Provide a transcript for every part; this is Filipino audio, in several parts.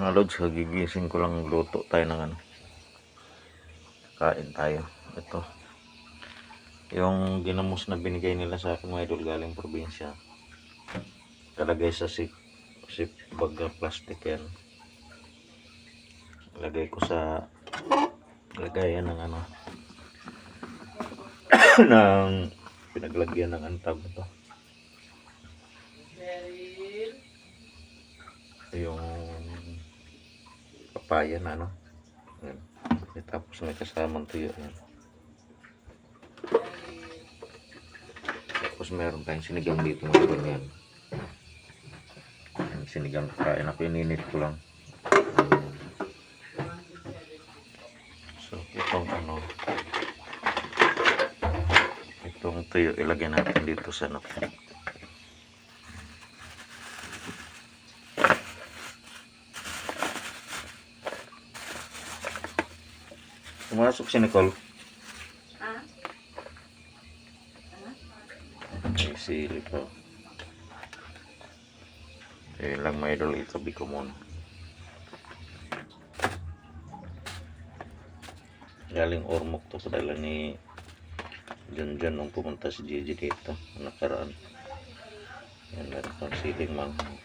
Mga lods, gigising ko lang, luto tayo ng ano. Kain tayo. Ito. Yung ginamos na binigay nila sa akin mga idol galing probinsya. Kalagay sa sip bag na plastic yan. Lagay ko sa lagayan ng ano. ng pinaglagyan ng antab ito. Yung papaya na ano. Yan. Tapos may kasamang tuyo yan. Tapos meron tayong sinigang dito mga idol yan. Sinigang kain ako, ininit ko lang. So itong ano, itong tuyo ilagay natin dito sa ano. Pumasok si Nicole. May sili pa. Kaya lang may idol, itabi ko muna. Galing Ormoc to, padala ni John nung pumunta si Gigi dito nakaraan. Yan, meron pang siling manghang.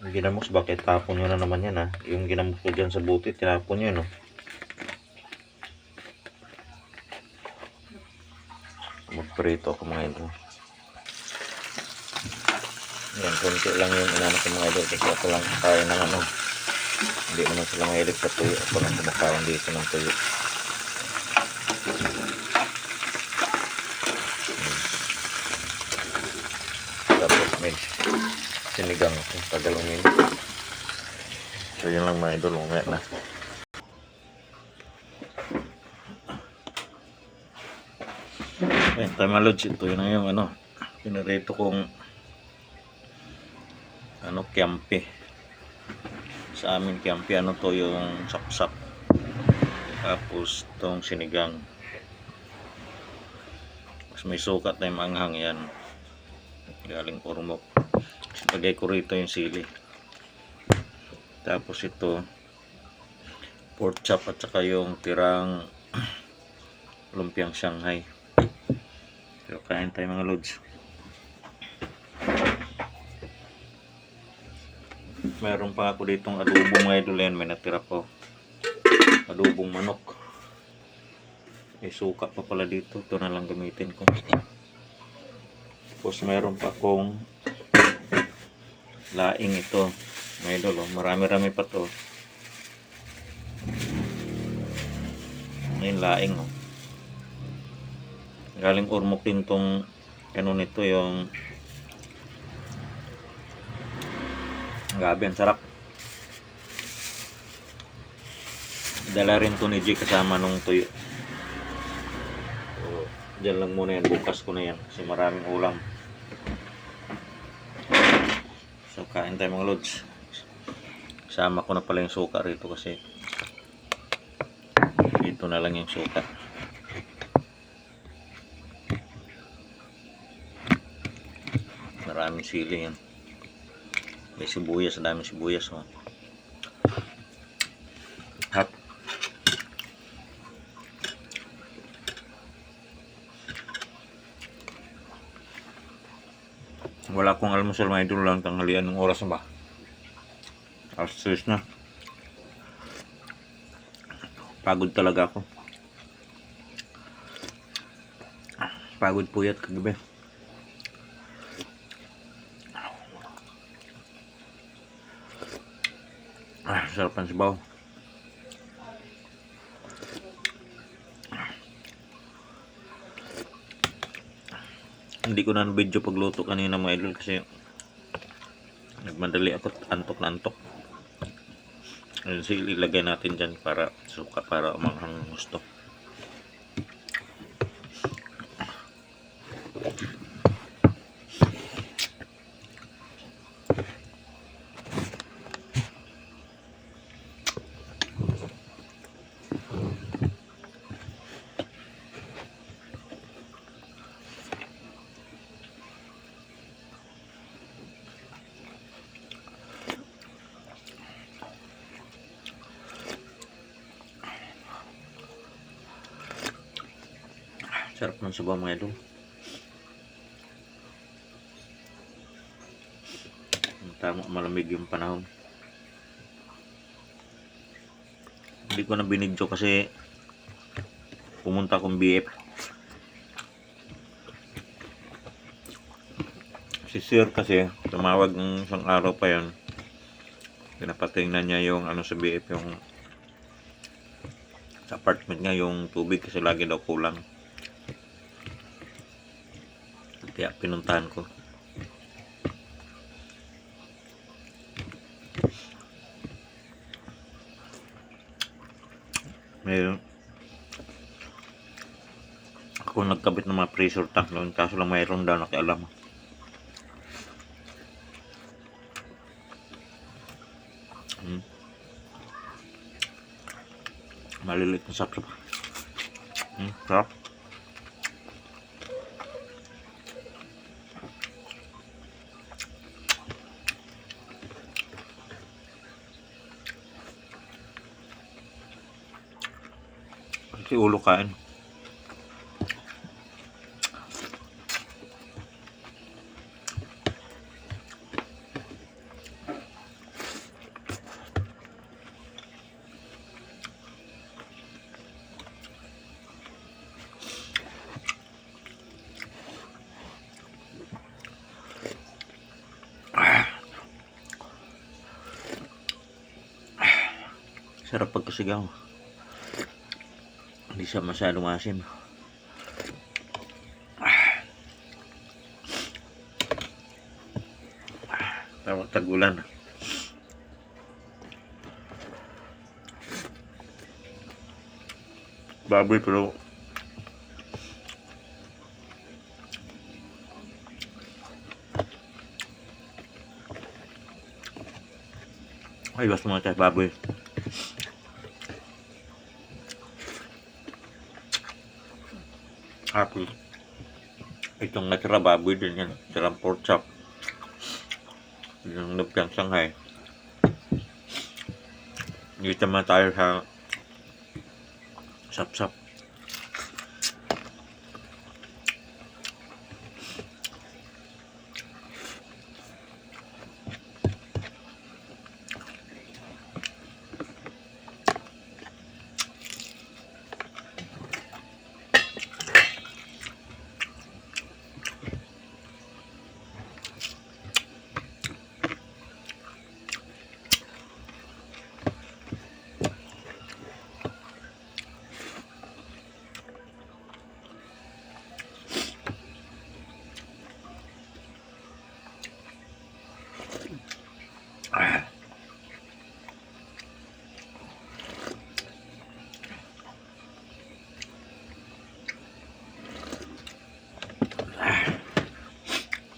Yung ginamos, bakit tapon nyo na naman yan ha? Yung ginamos ko dyan sa buti, tinapon nyo no? Magprito ako mga idol. Yan, konti lang yung inano ko mga idol kasi ako lang kakain ng ano. Hindi naman sila mahilig sa tuyo. Ako lang kumakain dito ng tuyo. Tapos may sinigang ako tagalong minute. So yun lang mga idol, umaya na. Tayo mga lods, ito yun na yung ano, pinarito kong ano, kiampi. Sa amin kiampi, ano to yung sapsap. Tapos itong sinigang. Tapos may sukat na yung manghang yan. Galing Ormoc. Lagay ko rito yung sili. Tapos ito pork chop at saka yung tirang lumpiang Shanghai. So kain tayo mga lods. Meron pa ako ditong adobong mga idol yan, may natira po. Adobong manok. May suka pa pala dito, ito na lang gamitin ko. Tapos meron pa akong laing ito mga idol, oh. Marami-rami pa to. Ngayon laing oh. Galing Ormoc din tong ano nito, yung gabi, ang sarap. Dala rin to ni G kasama nung tuyo. So, dyan lang muna yan, bukas ko na yan kasi maraming ulam. So kain tayo mga lods. Sama ko na pala yung suka rito kasi dito na lang yung suka. Maraming sili yan. May sibuyas, daming sibuyas oh. Hap. Wala akong almusal mga idol, lang tanghalian ng oras na ba? Alas 3 na. Pagod talaga ako. Pagod puyat kagabi. Sarap ang sabaw. Hindi ko na video pagluto kanina mga idol kasi nagmadali ako, antok na antok. Sige, ilagay natin dyan para suka, para umanghang gusto. Sarap ng sabaw mga idol. Tama, malamig yung panahon. Hindi ko na binidyo kasi pumunta akong BF. Si Sir kasi tumawag ng isang araw pa yan. Pinapatingnan niya yung ano sa BF, yung sa apartment niya, yung tubig kasi lagi daw kulang. Kaya pinuntahan ko. May ako nagkabit ng mga pressure tank noon, kaso lang mayroon daw nakialam. Malilit na sapsap. Sarap. Si ulo kain. Sarap pagkasigaw. Hindi siya masyadong asim. Tawag tagulan. Baboy pero ay basta mga tayo baboy. Tapos itong natira baboy din yan. Tirang pork chop. Yung lumpiang Shanghai. Dito naman tayo sa sap-sap.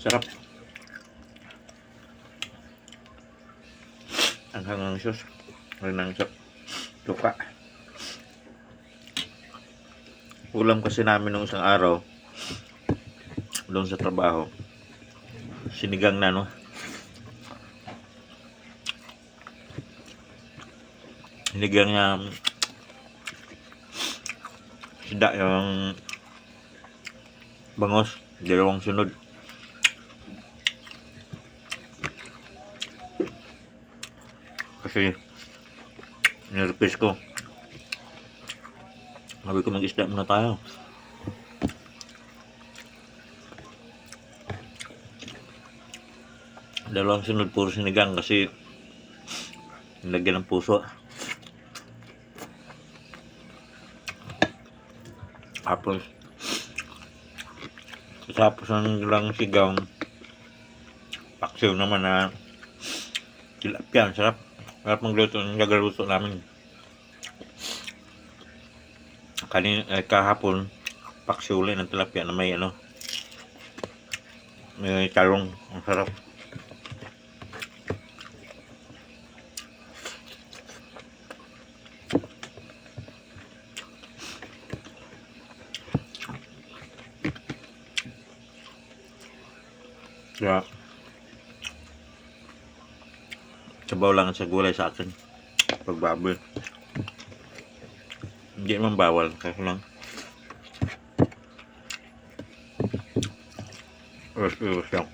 Sarap. Ang hangang sus. Ang suka. Ulam kasi namin nung isang araw doon sa trabaho. Sinigang na no. Sinigang niya sida yung bangos. Dalawang sunod. Kasi nirepis ko. Sabi ko mag-isda muna tayo. Dalawang sunod puro sinigang kasi nilagyan ng puso. Tapos ng lang sigang paksiw naman na tilapia. Sarap. Sarap magluto ng nagaluto namin. Kahapon paksiw ulit ng tilapia na may ano, may talong. Ang sarap. Kaya sabaw lang sa gulay sa akin pag baboy. Hindi naman bawal, kasi lang Iwas lang.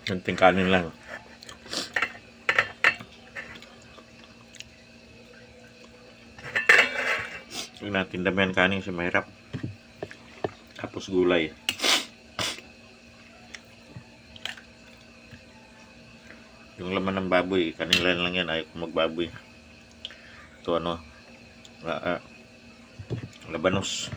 Kunting kanin lang. Huwag natin damihan kanin kasi mahirap. Tapos gulay. Yung laman ng baboy, kanila lang yan. Ayaw ko magbaboy. Ito ano, labanos.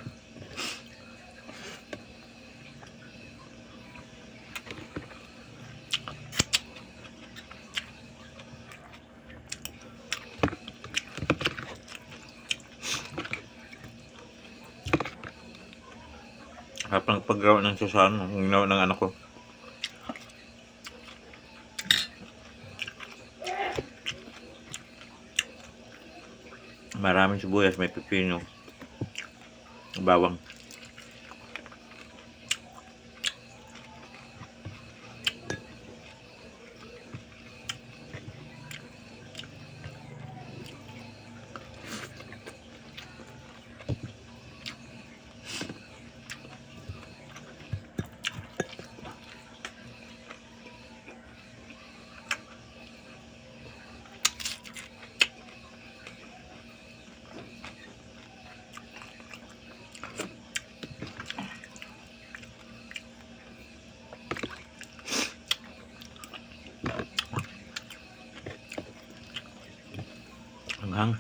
Habang paggawa ng susan, yung ginawa ng anak ko. Maraming sibuyas, may pipino, bawang. Hang.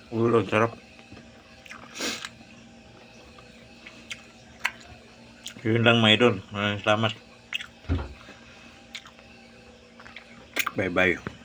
Ulo, sarap. Yun lang mga idol. Maraming salamat. Bye bye.